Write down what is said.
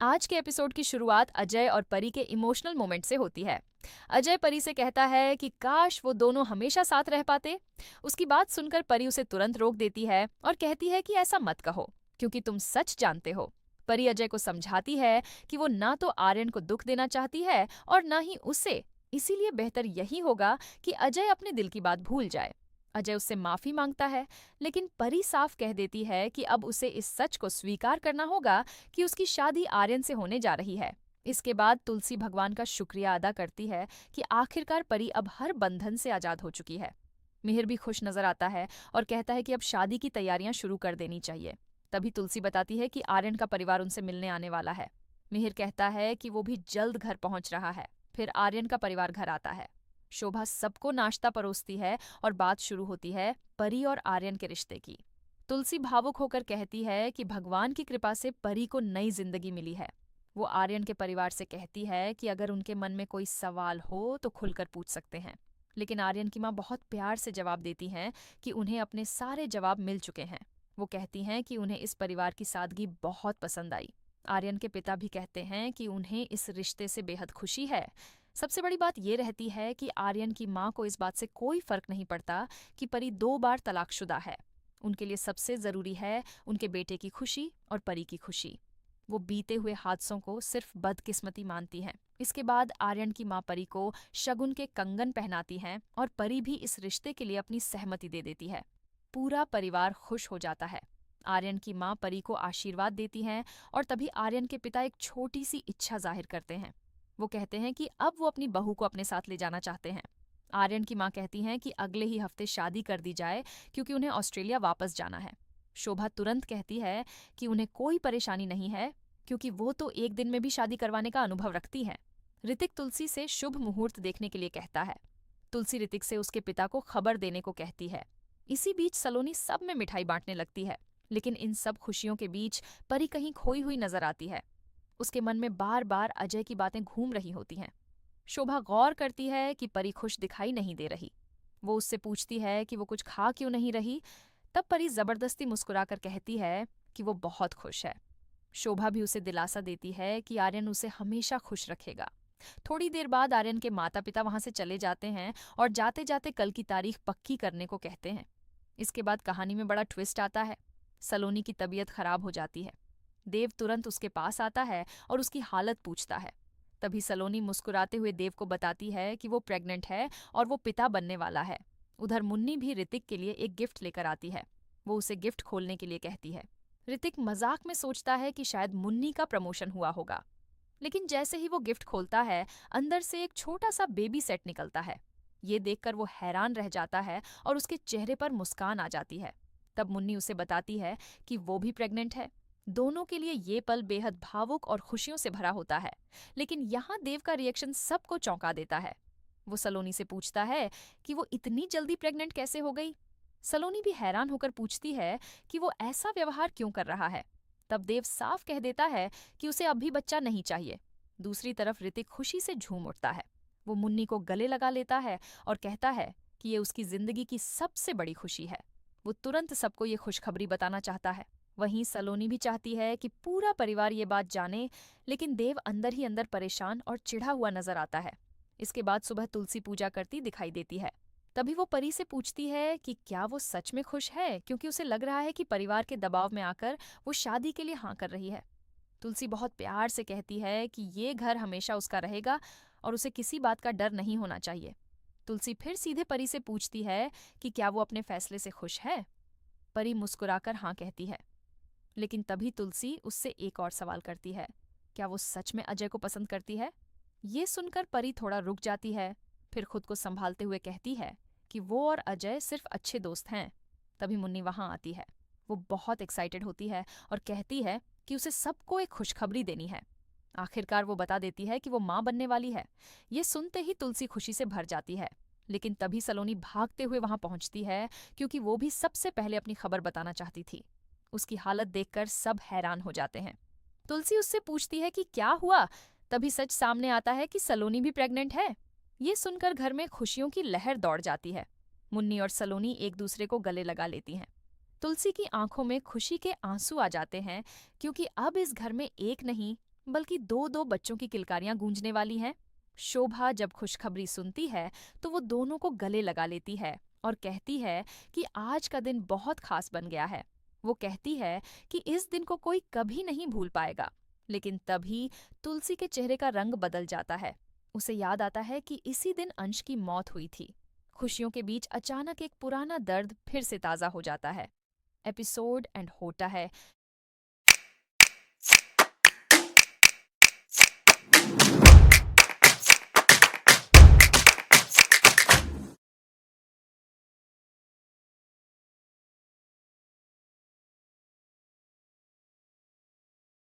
आज के एपिसोड की शुरुआत अजय और परी के इमोशनल मोमेंट से होती है। अजय परी से कहता है कि काश वो दोनों हमेशा साथ रह पाते। उसकी बात सुनकर परी उसे तुरंत रोक देती है और कहती है कि ऐसा मत कहो, क्योंकि तुम सच जानते हो। परी अजय को समझाती है कि वो ना तो आर्यन को दुख देना चाहती है और ना ही उसे, इसीलिए बेहतर यही होगा कि अजय अपने दिल की बात भूल जाए। अजय उससे माफी मांगता है, लेकिन परी साफ कह देती है कि अब उसे इस सच को स्वीकार करना होगा कि उसकी शादी आर्यन से होने जा रही है। इसके बाद तुलसी भगवान का शुक्रिया अदा करती है कि आखिरकार परी अब हर बंधन से आजाद हो चुकी है। मिहिर भी खुश नजर आता है और कहता है कि अब शादी की तैयारियां शुरू कर देनी चाहिए। तभी तुलसी बताती है कि आर्यन का परिवार उनसे मिलने आने वाला है। मिहिर कहता है कि वो भी जल्द घर पहुंच रहा है। फिर आर्यन का परिवार घर आता है। शोभा सबको नाश्ता परोसती है और बात शुरू होती है परी और आर्यन के रिश्ते की। तुलसी भावुक होकर कहती है कि भगवान की कृपा से परी को नई जिंदगी मिली है। वो आर्यन के परिवार से कहती है कि अगर उनके मन में कोई सवाल हो तो खुलकर पूछ सकते हैं। लेकिन आर्यन की माँ बहुत प्यार से जवाब देती हैं कि उन्हें अपने सारे जवाब मिल चुके हैं। वो कहती हैं कि उन्हें इस परिवार की सादगी बहुत पसंद आई। आर्यन के पिता भी कहते हैं कि उन्हें इस रिश्ते से बेहद खुशी है। सबसे बड़ी बात यह रहती है कि आर्यन की माँ को इस बात से कोई फर्क नहीं पड़ता कि परी 2 बार तलाकशुदा है। उनके लिए सबसे जरूरी है उनके बेटे की खुशी और परी की खुशी। वो बीते हुए हादसों को सिर्फ बदकिस्मती मानती हैं। इसके बाद आर्यन की माँ परी को शगुन के कंगन पहनाती हैं और परी भी इस रिश्ते के लिए अपनी सहमति दे देती है। पूरा परिवार खुश हो जाता है। आर्यन की माँ परी को आशीर्वाद देती हैं और तभी आर्यन के पिता एक छोटी सी इच्छा जाहिर करते हैं। वो कहते हैं कि अब वो अपनी बहू को अपने साथ ले जाना चाहते हैं। आर्यन की माँ कहती हैं कि अगले ही हफ्ते शादी कर दी जाए, क्योंकि उन्हें ऑस्ट्रेलिया वापस जाना है। शोभा तुरंत कहती है कि उन्हें कोई परेशानी नहीं है, क्योंकि वो तो एक दिन में भी शादी करवाने का अनुभव रखती हैं। ऋतिक तुलसी से शुभ मुहूर्त देखने के लिए कहता है। तुलसी ऋतिक से उसके पिता को खबर देने को कहती है। इसी बीच सलोनी सब में मिठाई बांटने लगती है, लेकिन इन सब खुशियों के बीच परी कहीं खोई हुई नजर आती है। उसके मन में बार बार अजय की बातें घूम रही होती हैं। शोभा गौर करती है कि परी खुश दिखाई नहीं दे रही। वो उससे पूछती है कि वो कुछ खा क्यों नहीं रही। तब परी जबरदस्ती मुस्कुराकर कहती है कि वो बहुत खुश है। शोभा भी उसे दिलासा देती है कि आर्यन उसे हमेशा खुश रखेगा। थोड़ी देर बाद आर्यन के माता पिता वहां से चले जाते हैं और जाते जाते कल की तारीख पक्की करने को कहते हैं। इसके बाद कहानी में बड़ा ट्विस्ट आता है। सलोनी की तबीयत खराब हो जाती है। देव तुरंत उसके पास आता है और उसकी हालत पूछता है। तभी सलोनी मुस्कुराते हुए देव को बताती है कि वो प्रेग्नेंट है और वो पिता बनने वाला है। उधर मुन्नी भी ऋतिक के लिए एक गिफ्ट लेकर आती है। वो उसे गिफ्ट खोलने के लिए कहती है। ऋतिक मजाक में सोचता है कि शायद मुन्नी का प्रमोशन हुआ होगा, लेकिन जैसे ही वो गिफ्ट खोलता है, अंदर से एक छोटा सा बेबी सेट निकलता है। ये देखकर वो हैरान रह जाता है और उसके चेहरे पर मुस्कान आ जाती है। तब मुन्नी उसे बताती है कि वो भी प्रेग्नेंट है। दोनों के लिए ये पल बेहद भावुक और खुशियों से भरा होता है। लेकिन यहाँ देव का रिएक्शन सबको चौंका देता है। वो सलोनी से पूछता है कि वो इतनी जल्दी प्रेग्नेंट कैसे हो गई। सलोनी भी हैरान होकर पूछती है कि वो ऐसा व्यवहार क्यों कर रहा है। तब देव साफ कह देता है कि उसे अभी बच्चा नहीं चाहिए। दूसरी तरफ ऋतिक खुशी से झूम उठता है। वो मुन्नी को गले लगा लेता है और कहता है कि ये उसकी जिंदगी की सबसे बड़ी खुशी है। वो तुरंत सबको ये खुशखबरी बताना चाहता है। वहीं सलोनी भी चाहती है कि पूरा परिवार ये बात जाने, लेकिन देव अंदर ही अंदर परेशान और चिढ़ा हुआ नजर आता है। इसके बाद सुबह तुलसी पूजा करती दिखाई देती है। तभी वो परी से पूछती है कि क्या वो सच में खुश है, क्योंकि उसे लग रहा है कि परिवार के दबाव में आकर वो शादी के लिए हाँ कर रही है। तुलसी बहुत प्यार से कहती है कि ये घर हमेशा उसका रहेगा और उसे किसी बात का डर नहीं होना चाहिए। तुलसी फिर सीधे परी से पूछती है कि क्या वो अपने फैसले से खुश है। परी मुस्कुराकर हाँ कहती है, लेकिन तभी तुलसी उससे एक और सवाल करती है, क्या वो सच में अजय को पसंद करती है। ये सुनकर परी थोड़ा रुक जाती है, फिर खुद को संभालते हुए कहती है कि वो और अजय सिर्फ अच्छे दोस्त हैं। तभी मुन्नी वहां आती है। वो बहुत एक्साइटेड होती है और कहती है कि उसे सबको एक खुशखबरी देनी है। आखिरकार वो बता देती है कि वो माँ बनने वाली है। ये सुनते ही तुलसी खुशी से भर जाती है, लेकिन तभी सलोनी भागते हुए वहां पहुंचती है, क्योंकि वो भी सबसे पहले अपनी खबर बताना चाहती थी। उसकी हालत देखकर सब हैरान हो जाते हैं। तुलसी उससे पूछती है कि क्या हुआ। तभी सच सामने आता है कि सलोनी भी प्रेग्नेंट है। ये सुनकर घर में खुशियों की लहर दौड़ जाती है। मुन्नी और सलोनी एक दूसरे को गले लगा लेती हैं। तुलसी की आंखों में खुशी के आंसू आ जाते हैं, क्योंकि अब इस घर में एक नहीं बल्कि दो दो बच्चों की किलकारियां गूंजने वाली हैं। शोभा जब खुशखबरी सुनती है तो वो दोनों को गले लगा लेती है और कहती है कि आज का दिन बहुत खास बन गया है। वो कहती है कि इस दिन को कोई कभी नहीं भूल पाएगा। लेकिन तभी तुलसी के चेहरे का रंग बदल जाता है। उसे याद आता है कि इसी दिन अंश की मौत हुई थी। खुशियों के बीच अचानक एक पुराना दर्द फिर से ताजा हो जाता है। एपिसोड एंड होता है